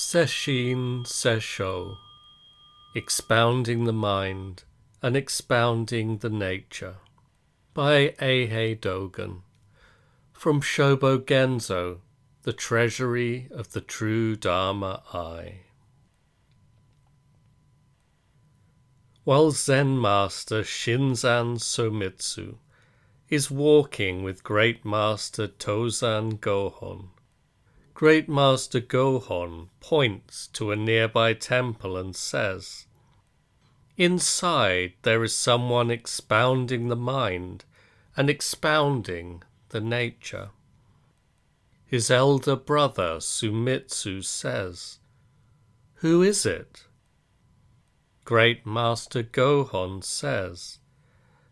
Sesshin Sessho, Expounding the Mind and Expounding the Nature, by Eihei Dogen, from Shobogenzo, the Treasury of the True Dharma Eye. While Zen Master Shinzan Somitsu is walking with Great Master Tozan Gohon, Great Master Gohon points to a nearby temple and says, "Inside there is someone expounding the mind and expounding the nature." His elder brother Sumitsu says, "Who is it?" Great Master Gohon says,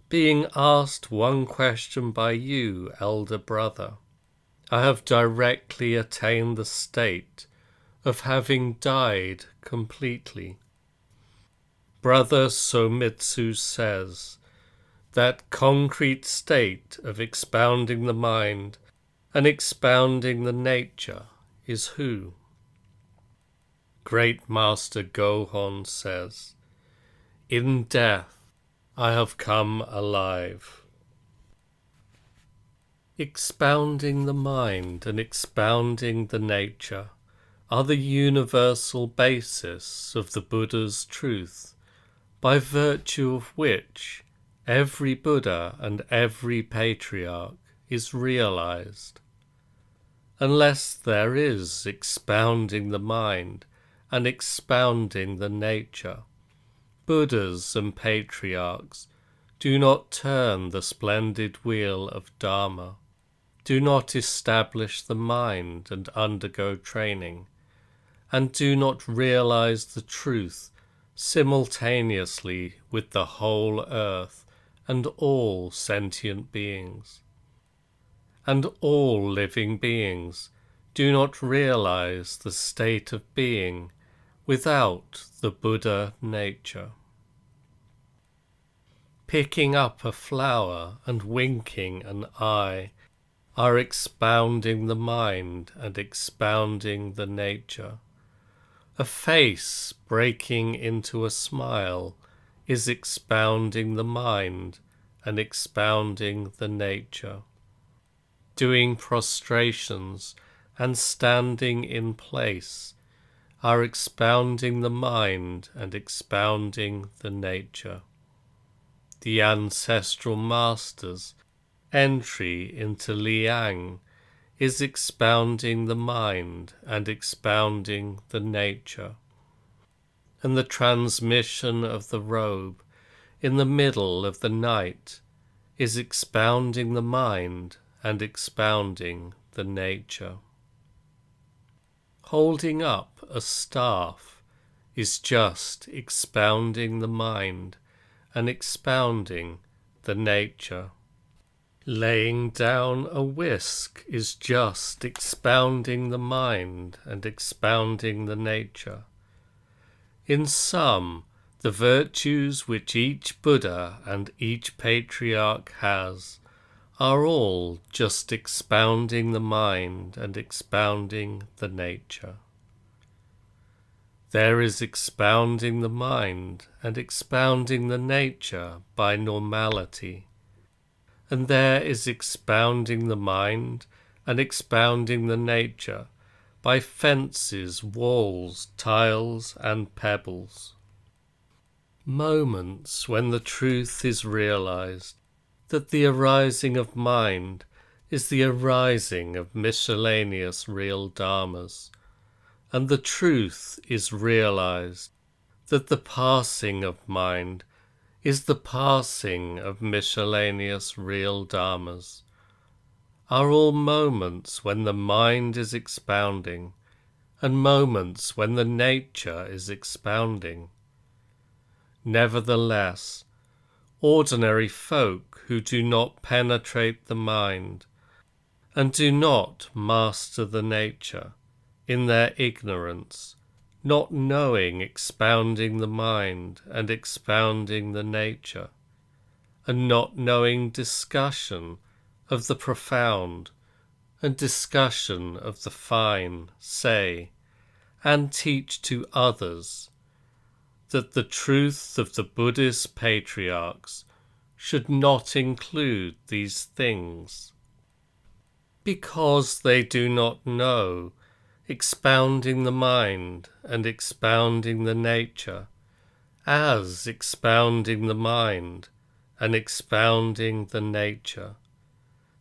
"Being asked one question by you, elder brother, I have directly attained the state of having died completely." Brother Somitsu says, that concrete state of expounding the mind and expounding the nature is who? Great Master Gohon says, "In death I have come alive." Expounding the mind and expounding the nature are the universal basis of the Buddha's truth, by virtue of which every Buddha and every patriarch is realized. Unless there is expounding the mind and expounding the nature, Buddhas and patriarchs do not turn the splendid wheel of Dharma, do not establish the mind and undergo training, and do not realize the truth simultaneously with the whole earth and all sentient beings. And all living beings do not realize the state of being without the Buddha nature. Picking up a flower and winking an eye are expounding the mind and expounding the nature. A face breaking into a smile is expounding the mind and expounding the nature. Doing prostrations and standing in place are expounding the mind and expounding the nature. The ancestral masters' entry into Liang is expounding the mind and expounding the nature, and the transmission of the robe in the middle of the night is expounding the mind and expounding the nature. Holding up a staff is just expounding the mind and expounding the nature. Laying down a whisk is just expounding the mind and expounding the nature. In sum, the virtues which each Buddha and each patriarch has are all just expounding the mind and expounding the nature. There is expounding the mind and expounding the nature by normality, and there is expounding the mind and expounding the nature by fences, walls, tiles, and pebbles. Moments when the truth is realized that the arising of mind is the arising of miscellaneous real dharmas, and the truth is realized that the passing of mind is the passing of miscellaneous real dharmas, are all moments when the mind is expounding, and moments when the nature is expounding. Nevertheless, ordinary folk who do not penetrate the mind, and do not master the nature, in their ignorance, not knowing expounding the mind and expounding the nature, and not knowing discussion of the profound and discussion of the fine, say, and teach to others that the truth of the Buddhist patriarchs should not include these things. Because they do not know expounding the mind and expounding the nature as expounding the mind and expounding the nature.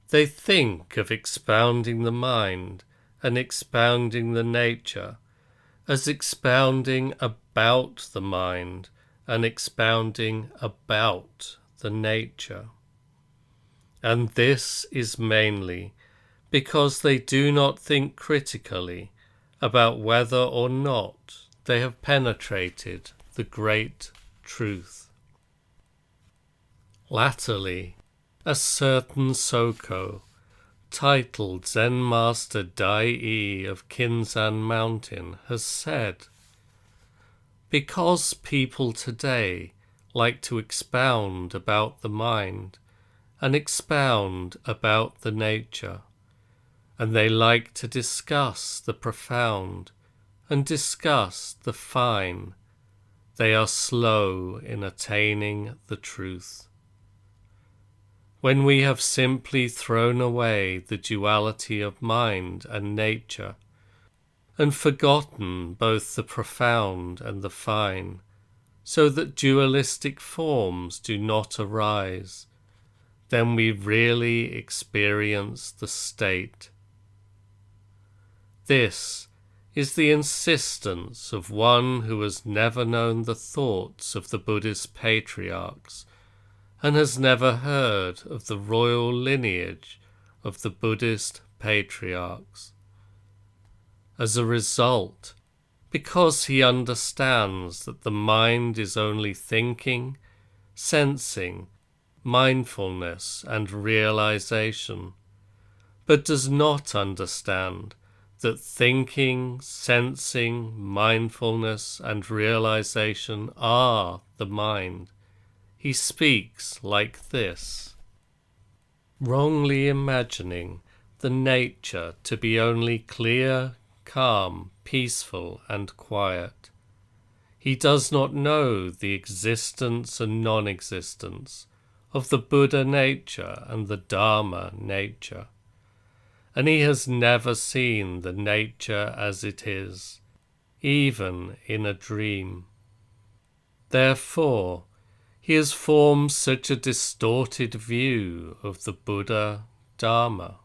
They think of expounding the mind and expounding the nature as expounding about the mind and expounding about the nature. And this is mainly because they do not think critically about whether or not they have penetrated the great truth. Latterly, a certain Soko, titled Zen Master Dai of Kinzan Mountain, has said, because people today like to expound about the mind and expound about the nature, and they like to discuss the profound and discuss the fine, they are slow in attaining the truth. When we have simply thrown away the duality of mind and nature, and forgotten both the profound and the fine, so that dualistic forms do not arise, then we really experience the state. This is the insistence of one who has never known the thoughts of the Buddhist patriarchs and has never heard of the royal lineage of the Buddhist patriarchs. As a result, because he understands that the mind is only thinking, sensing, mindfulness and realization, but does not understand that thinking, sensing, mindfulness and realization are the mind, he speaks like this, wrongly imagining the nature to be only clear, calm, peaceful and quiet. He does not know the existence and non-existence of the Buddha nature and the Dharma nature, and he has never seen the nature as it is, even in a dream. Therefore, he has formed such a distorted view of the Buddha Dharma.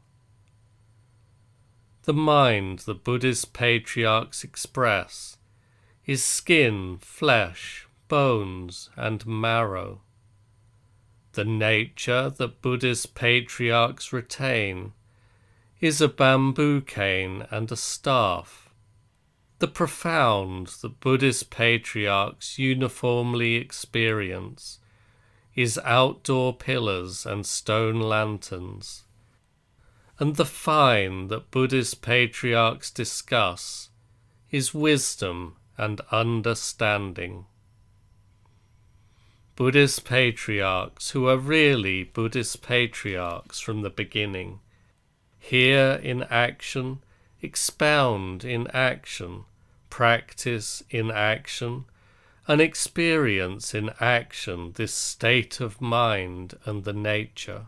The mind the Buddhist patriarchs express is skin, flesh, bones, and marrow. The nature that Buddhist patriarchs retain is a bamboo cane and a staff. The profound that Buddhist patriarchs uniformly experience is outdoor pillars and stone lanterns, and the fine that Buddhist patriarchs discuss is wisdom and understanding. Buddhist patriarchs, who are really Buddhist patriarchs from the beginning, hear in action, expound in action, practice in action, and experience in action this state of mind and the nature.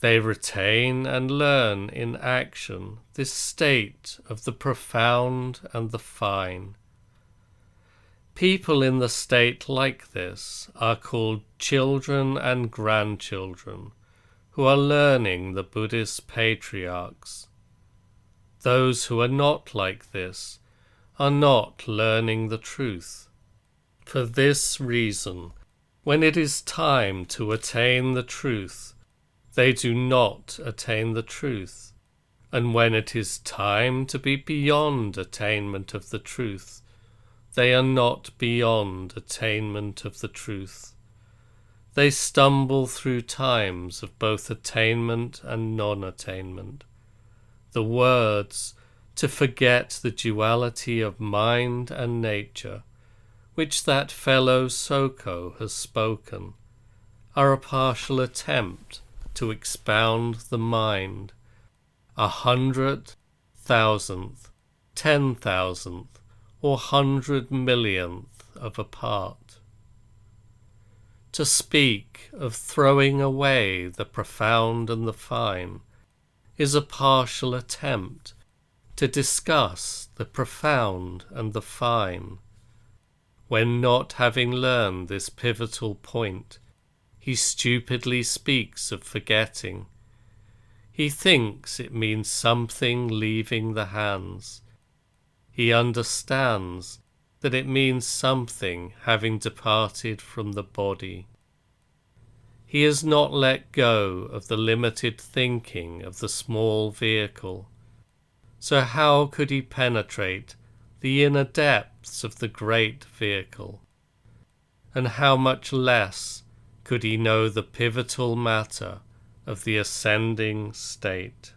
They retain and learn in action this state of the profound and the fine. People in the state like this are called children and grandchildren, who are learning the Buddhist patriarchs. Those who are not like this are not learning the truth. For this reason, when it is time to attain the truth, they do not attain the truth, and when it is time to be beyond attainment of the truth, they are not beyond attainment of the truth. They stumble through times of both attainment and non-attainment. The words, to forget the duality of mind and nature, which that fellow Soko has spoken, are a partial attempt to expound the mind, 100,000th 10,000th or 100 millionth of a part. To speak of throwing away the profound and the fine is a partial attempt to discuss the profound and the fine, when, not having learned this pivotal point, he stupidly speaks of forgetting. He thinks it means something leaving the hands. He understands that it means something having departed from the body. He has not let go of the limited thinking of the small vehicle. So how could he penetrate the inner depths of the great vehicle? And how much less could he know the pivotal matter of the ascending state?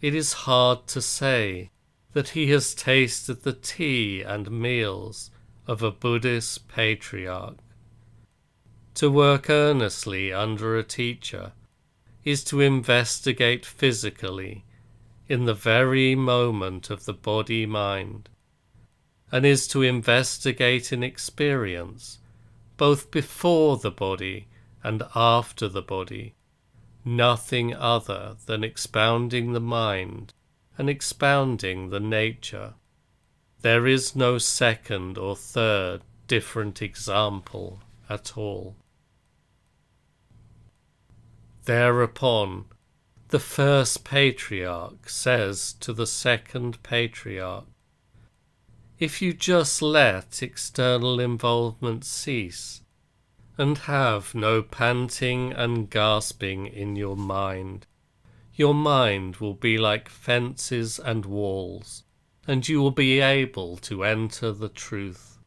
It is hard to say that he has tasted the tea and meals of a Buddhist patriarch. To work earnestly under a teacher is to investigate physically in the very moment of the body-mind, and is to investigate in experience both before the body and after the body, nothing other than expounding the mind and expounding the nature. There is no second or third different example at all. Thereupon, the first patriarch says to the second patriarch, if you just let external involvement cease, and have no panting and gasping in your mind will be like fences and walls, and you will be able to enter the truth.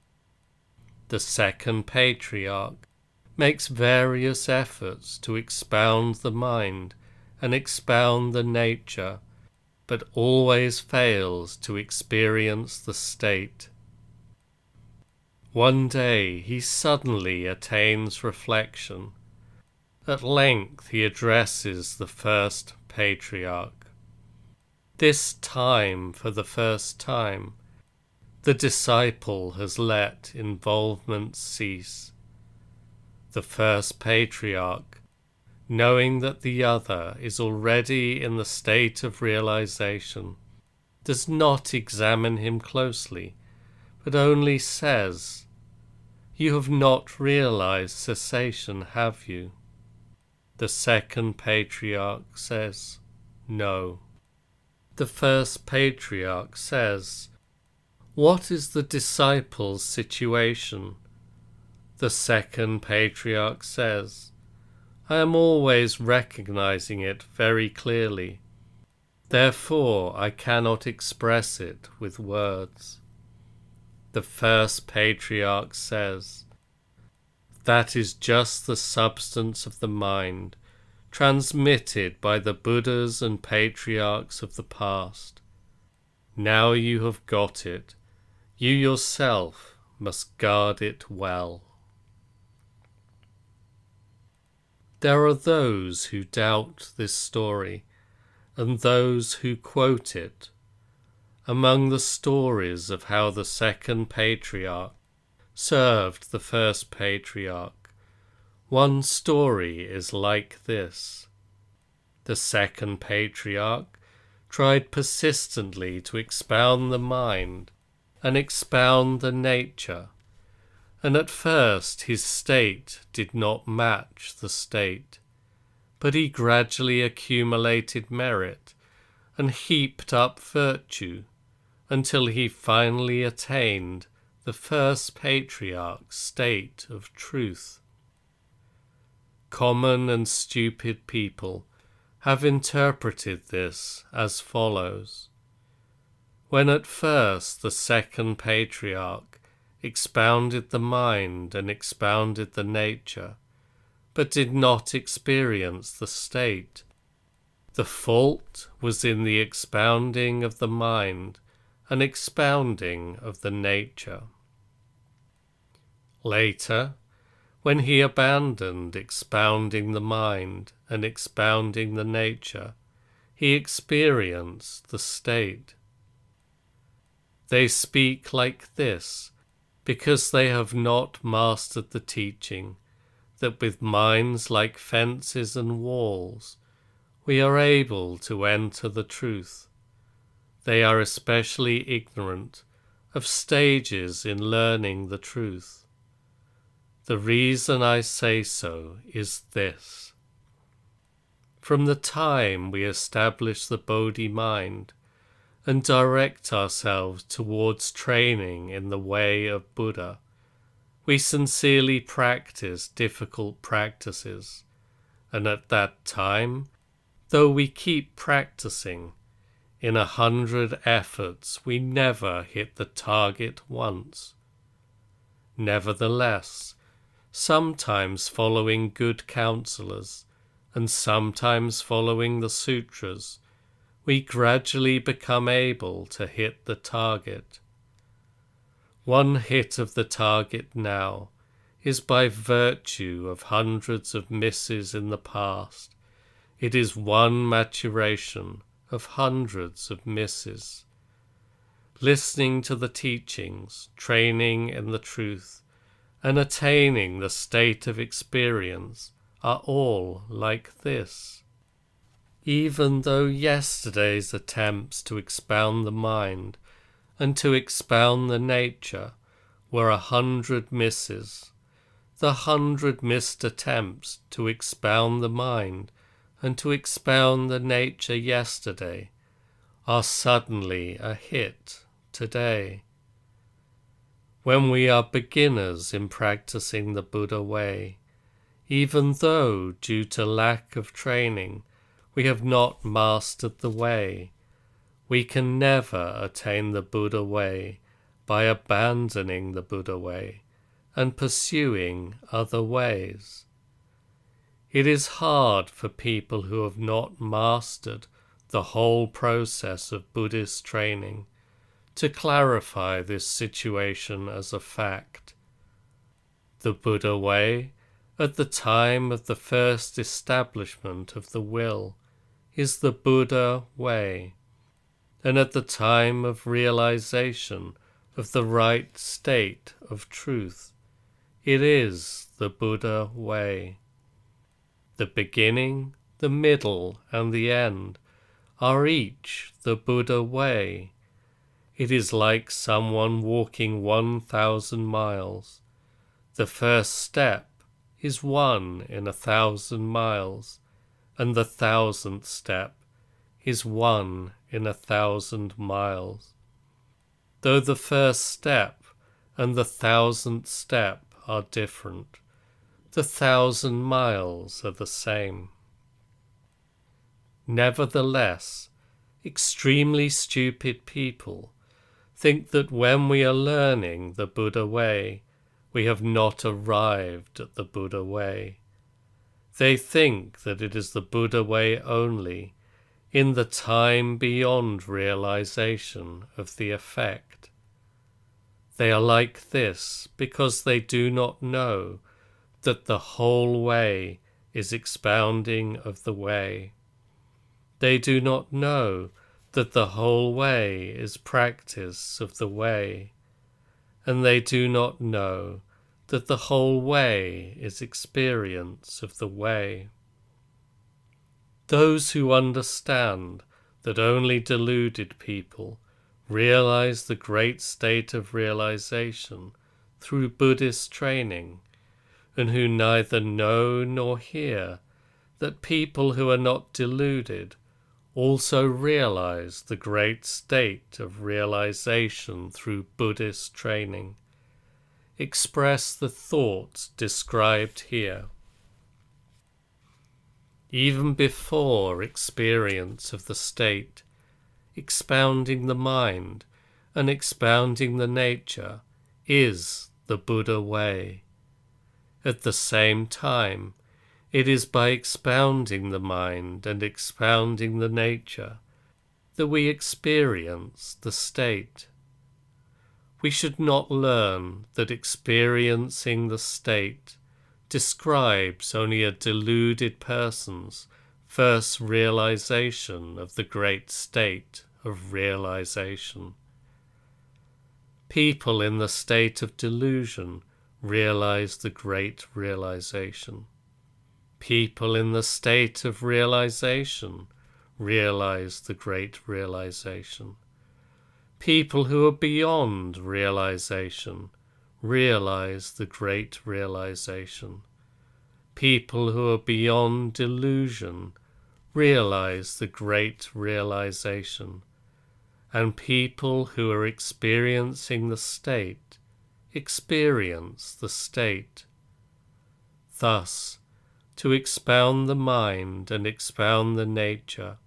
The second patriarch makes various efforts to expound the mind and expound the nature, but always fails to experience the state. One day he suddenly attains reflection. At length he addresses the first patriarch. This time, for the first time, the disciple has let involvement cease. The first patriarch, knowing that the other is already in the state of realization, does not examine him closely, but only says, "You have not realized cessation, have you?" The second patriarch says, "No." The first patriarch says, "What is the disciple's situation?" The second patriarch says, "I am always recognizing it very clearly. Therefore I cannot express it with words." The first patriarch says, "That is just the substance of the mind, transmitted by the Buddhas and patriarchs of the past. Now you have got it. You yourself must guard it well." There are those who doubt this story, and those who quote it. Among the stories of how the second patriarch served the first patriarch, one story is like this. The second patriarch tried persistently to expound the mind and expound the nature, and at first his state did not match the state, but he gradually accumulated merit and heaped up virtue until he finally attained the first patriarch's state of truth. Common and stupid people have interpreted this as follows. When at first the second patriarch expounded the mind and expounded the nature, but did not experience the state, the fault was in the expounding of the mind and expounding of the nature. Later, when he abandoned expounding the mind and expounding the nature, he experienced the state. They speak like this because they have not mastered the teaching that with minds like fences and walls, we are able to enter the truth. They are especially ignorant of stages in learning the truth. The reason I say so is this. From the time we establish the Bodhi mind and direct ourselves towards training in the way of Buddha, we sincerely practice difficult practices, and at that time, though we keep practicing, in 100 efforts we never hit the target once. Nevertheless, sometimes following good counselors, and sometimes following the sutras, we gradually become able to hit the target. One hit of the target now is by virtue of hundreds of misses in the past. It is one maturation of hundreds of misses. Listening to the teachings, training in the truth, and attaining the state of experience are all like this. Even though yesterday's attempts to expound the mind and to expound the nature were 100 misses, the 100 missed attempts to expound the mind and to expound the nature yesterday are suddenly a hit today. When we are beginners in practicing the Buddha way, even though due to lack of training we have not mastered the way, we can never attain the Buddha way by abandoning the Buddha way and pursuing other ways. It is hard for people who have not mastered the whole process of Buddhist training to clarify this situation as a fact. The Buddha way, at the time of the first establishment of the will, is the Buddha way, and at the time of realization of the right state of truth, it is the Buddha way. The beginning, the middle, and the end are each the Buddha way. It is like someone walking 1,000 miles. The first step is 1 in 1,000 miles, and the 1,000th step is 1 in 1,000 miles. Though the first step and the 1,000th step are different, the 1,000 miles are the same. Nevertheless, extremely stupid people think that when we are learning the Buddha way, we have not arrived at the Buddha way. They think that it is the Buddha way only in the time beyond realization of the effect. They are like this because they do not know that the whole way is expounding of the way. They do not know that the whole way is practice of the way, and they do not know that the whole way is experience of the way. Those who understand that only deluded people realize the great state of realization through Buddhist training, and who neither know nor hear that people who are not deluded also realize the great state of realization through Buddhist training, express the thoughts described here. Even before experience of the state, expounding the mind and expounding the nature is the Buddha way. At the same time, it is by expounding the mind and expounding the nature that we experience the state. We should not learn that experiencing the state describes only a deluded person's first realization of the great state of realization. People in the state of delusion realize the great realization. People in the state of realization realize the great realization. People who are beyond realization realize the great realization. People who are beyond delusion realize the great realization. And people who are experiencing the state experience the state. Thus, to expound the mind and expound the nature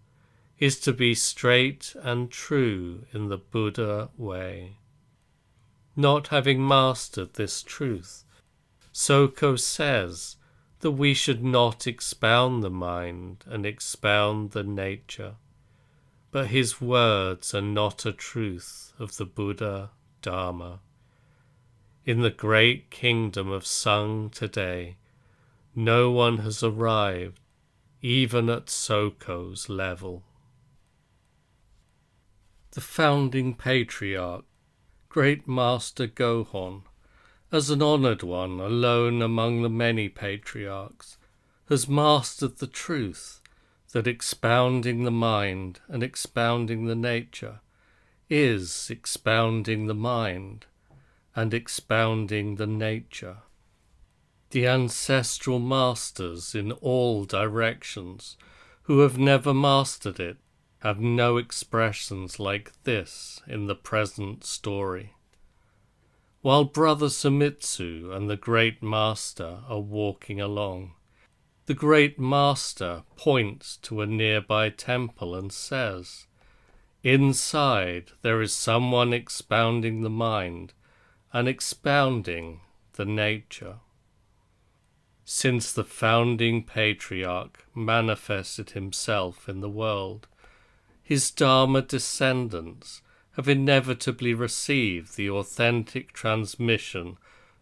is to be straight and true in the Buddha way. Not having mastered this truth, Soko says that we should not expound the mind and expound the nature, but his words are not a truth of the Buddha Dharma. In the great kingdom of Sung today, no one has arrived even at Soko's level. The founding patriarch, Great Master Gohon, as an honoured one alone among the many patriarchs, has mastered the truth that expounding the mind and expounding the nature is expounding the mind and expounding the nature. The ancestral masters in all directions who have never mastered it have no expressions like this in the present story. While Brother Sumitsu and the Great Master are walking along, the Great Master points to a nearby temple and says, "Inside there is someone expounding the mind and expounding the nature." Since the founding patriarch manifested himself in the world, his Dharma descendants have inevitably received the authentic transmission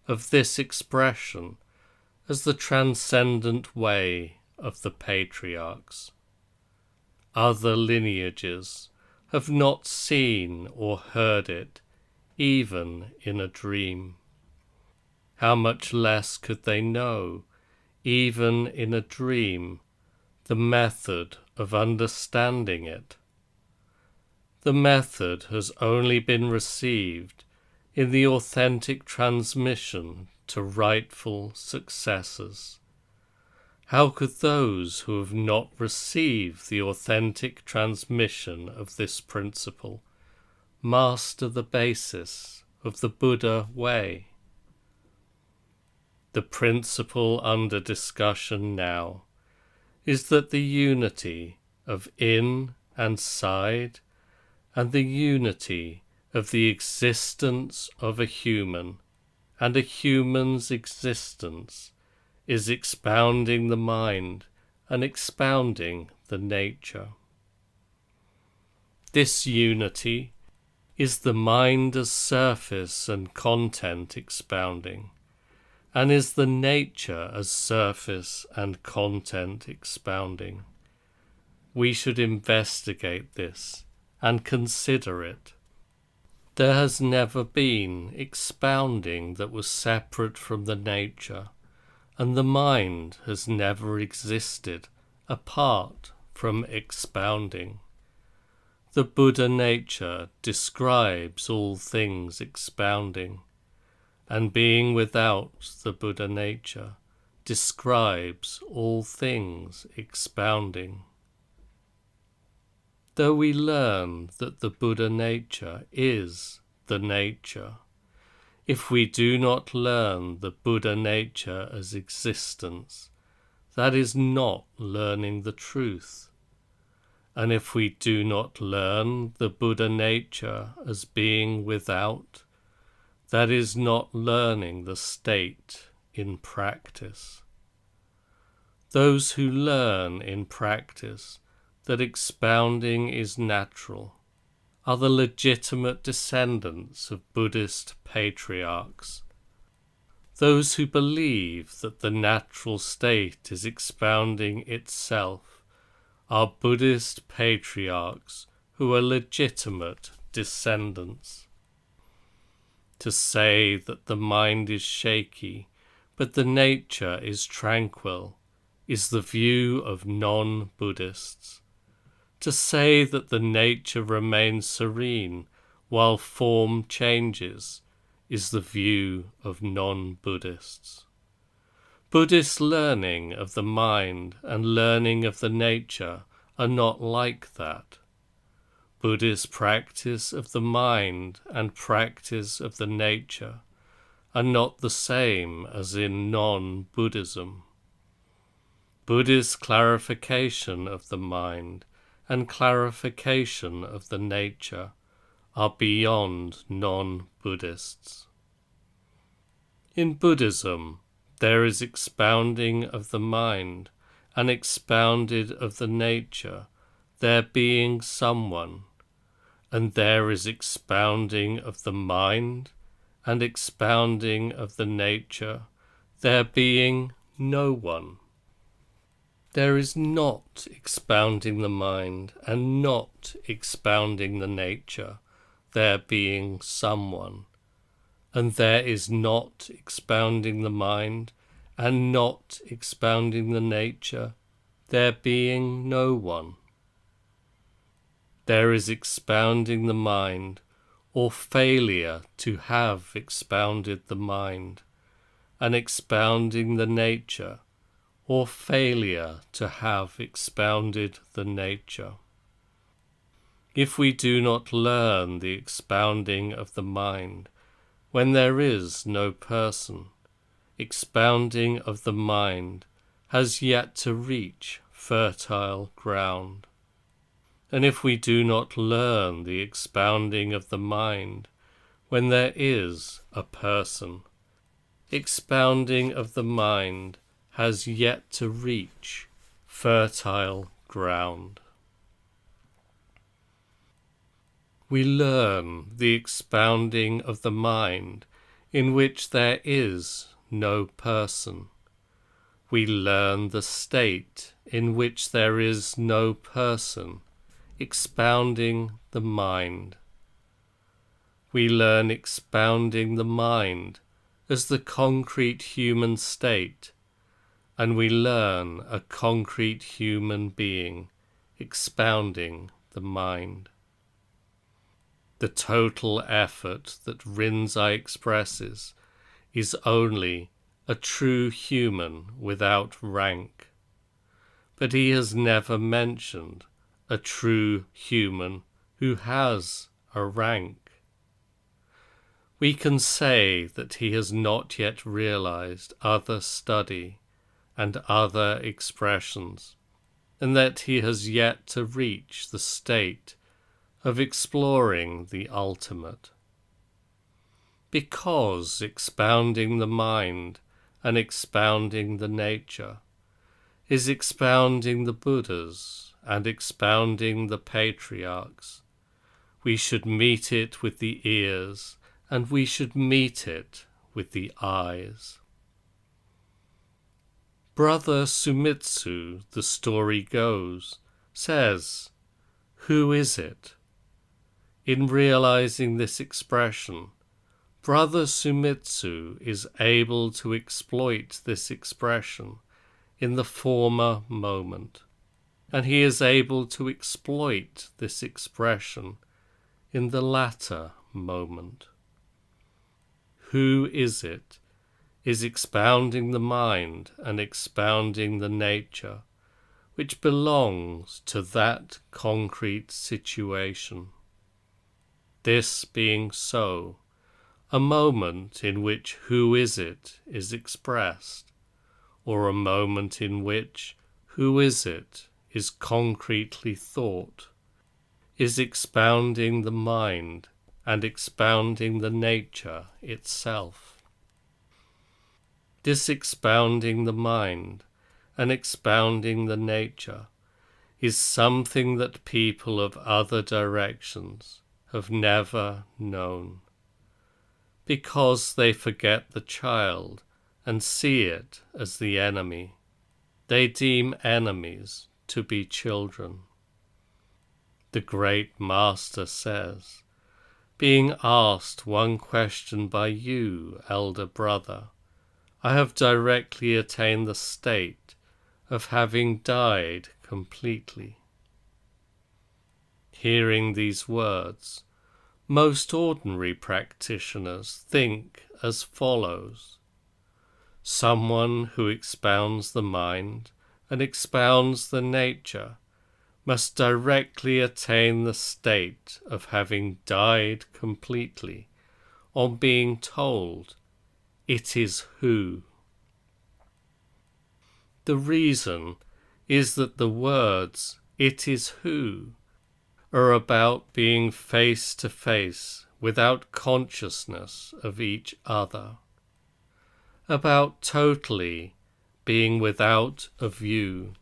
of this expression as the transcendent way of the patriarchs. Other lineages have not seen or heard it, even in a dream. How much less could they know, even in a dream, the method of understanding it? The method has only been received in the authentic transmission to rightful successors. How could those who have not received the authentic transmission of this principle master the basis of the Buddha way? The principle under discussion now is that the unity of in and side and the unity of the existence of a human and a human's existence is expounding the mind and expounding the nature. This unity is the mind as surface and content expounding, and is the nature as surface and content expounding. We should investigate this and consider it. There has never been expounding that was separate from the nature, and the mind has never existed apart from expounding. The Buddha nature describes all things expounding, and being without the Buddha nature describes all things expounding. Though we learn that the Buddha nature is the nature, if we do not learn the Buddha nature as existence, that is not learning the truth. And if we do not learn the Buddha nature as being without, that is not learning the state in practice. Those who learn in practice that expounding is natural are the legitimate descendants of Buddhist patriarchs. Those who believe that the natural state is expounding itself are Buddhist patriarchs who are legitimate descendants. To say that the mind is shaky, but the nature is tranquil, is the view of non-Buddhists. To say that the nature remains serene while form changes is the view of non-Buddhists. Buddhist learning of the mind and learning of the nature are not like that. Buddhist practice of the mind and practice of the nature are not the same as in non-Buddhism. Buddhist clarification of the mind and clarification of the nature are beyond non-Buddhists. In Buddhism, there is expounding of the mind and expounded of the nature, there being someone, and there is expounding of the mind and expounding of the nature, there being no one. There is not expounding the mind and not expounding the nature, there being someone, and there is not expounding the mind and not expounding the nature, there being no one. There is expounding the mind, or failure to have expounded the mind, and expounding the nature, or failure to have expounded the nature. If we do not learn the expounding of the mind, when there is no person, expounding of the mind has yet to reach fertile ground. And if we do not learn the expounding of the mind, when there is a person, expounding of the mind has yet to reach fertile ground. We learn the expounding of the mind in which there is no person. We learn the state in which there is no person, expounding the mind. We learn expounding the mind as the concrete human state, and we learn a concrete human being expounding the mind. The total effort that Rinzai expresses is only a true human without rank, but he has never mentioned a true human who has a rank. We can say that he has not yet realized other study and other expressions, and that he has yet to reach the state of exploring the ultimate. Because expounding the mind and expounding the nature is expounding the Buddhas and expounding the patriarchs, we should meet it with the ears and we should meet it with the eyes. Brother Sumitsu, the story goes, says, "Who is it?" In realizing this expression, Brother Sumitsu is able to exploit this expression in the former moment, and he is able to exploit this expression in the latter moment. Who is it is expounding the mind and expounding the nature, which belongs to that concrete situation. This being so, a moment in which who is it is expressed, or a moment in which who is it is concretely thought, is expounding the mind and expounding the nature itself. This expounding the mind and expounding the nature is something that people of other directions have never known, because they forget the child and see it as the enemy. They deem enemies to be children. The great Master says, being asked one question by you, elder brother, I have directly attained the state of having died completely. Hearing these words, most ordinary practitioners think as follows. Someone who expounds the mind and expounds the nature must directly attain the state of having died completely on being told, it is who. The reason is that the words, it is who, are about being face to face without consciousness of each other, about totally being without a view,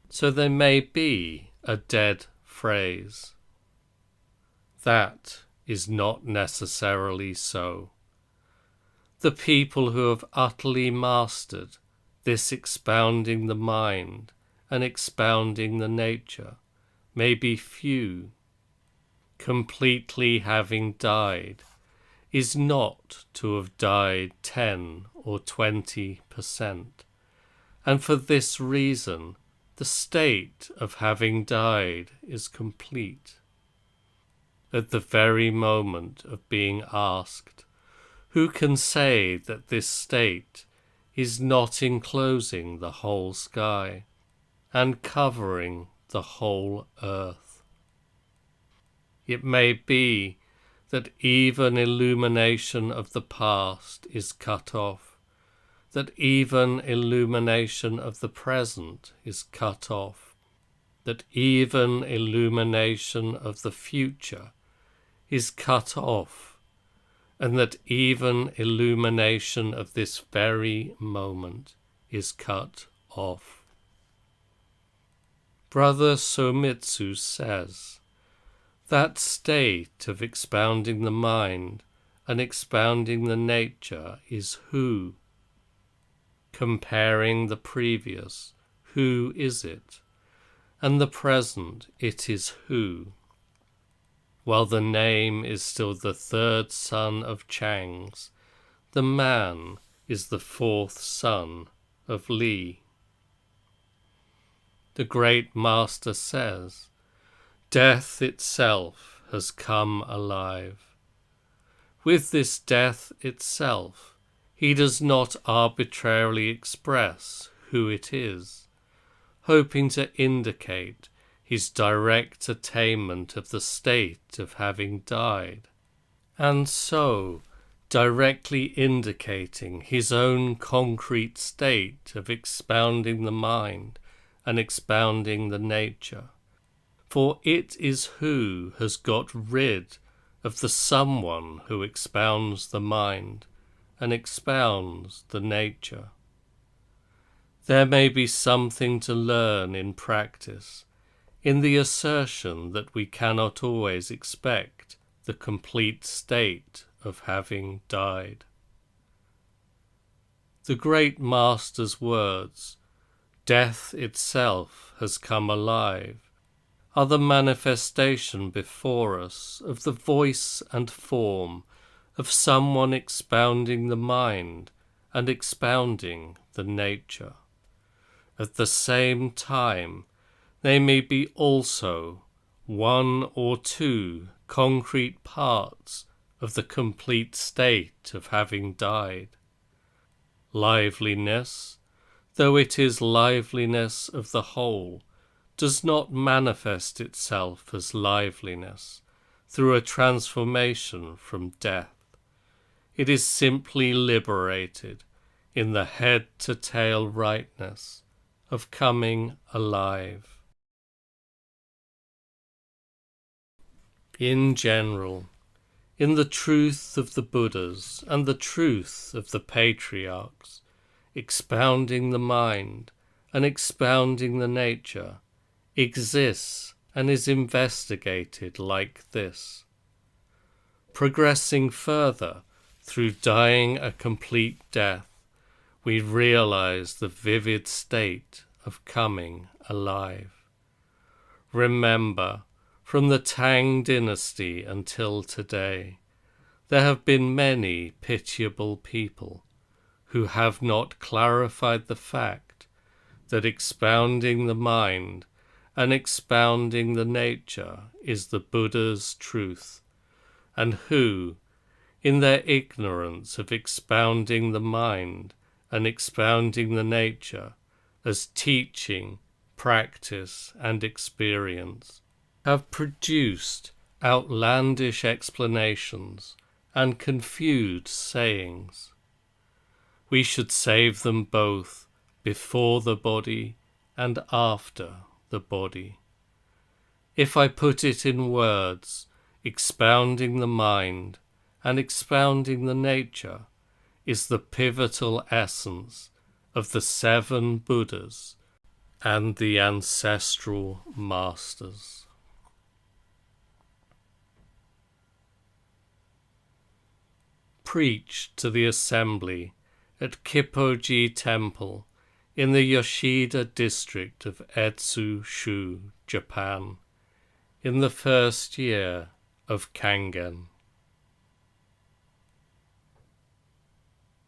so they may be a dead phrase. That is not necessarily so. The people who have utterly mastered this expounding the mind and expounding the nature may be few. Completely having died is not to have died 10 or 20%, and for this reason the state of having died is complete. At the very moment of being asked, who can say that this state is not enclosing the whole sky and covering the whole earth? It may be that even illumination of the past is cut off, that even illumination of the present is cut off, that even illumination of the future is cut off, and that even illumination of this very moment is cut off. Brother Somitsu says, that state of expounding the mind and expounding the nature is who. Comparing the previous, who is it, and the present, it is who. While the name is still the third son of Chang's, the man is the fourth son of Li. The great Master says, death itself has come alive. With this death itself, he does not arbitrarily express who it is, hoping to indicate his direct attainment of the state of having died, and so directly indicating his own concrete state of expounding the mind and expounding the nature. For it is who has got rid of the someone who expounds the mind and expounds the nature. There may be something to learn in practice, in the assertion that we cannot always expect the complete state of having died. The great Master's words, death itself has come alive, are the manifestation before us of the voice and form of someone expounding the mind and expounding the nature. At the same time, they may be also one or two concrete parts of the complete state of having died. Liveliness, though it is liveliness of the whole, does not manifest itself as liveliness through a transformation from death. It is simply liberated in the head-to-tail rightness of coming alive. In general, in the truth of the Buddhas and the truth of the patriarchs, expounding the mind and expounding the nature, exists and is investigated like this. Progressing further, through dying a complete death, we realize the vivid state of coming alive. Remember, from the Tang dynasty until today, there have been many pitiable people who have not clarified the fact that expounding the mind and expounding the nature is the Buddha's truth, and who, in their ignorance of expounding the mind and expounding the nature as teaching, practice, and experience, have produced outlandish explanations and confused sayings. We should save them both before the body and after the body. If I put it in words, expounding the mind and expounding the nature is the pivotal essence of the 7 Buddhas and the ancestral masters. Preached to the assembly at Kippoji Temple in the Yoshida district of Etsu-shu, Japan, in the first year of Kangen.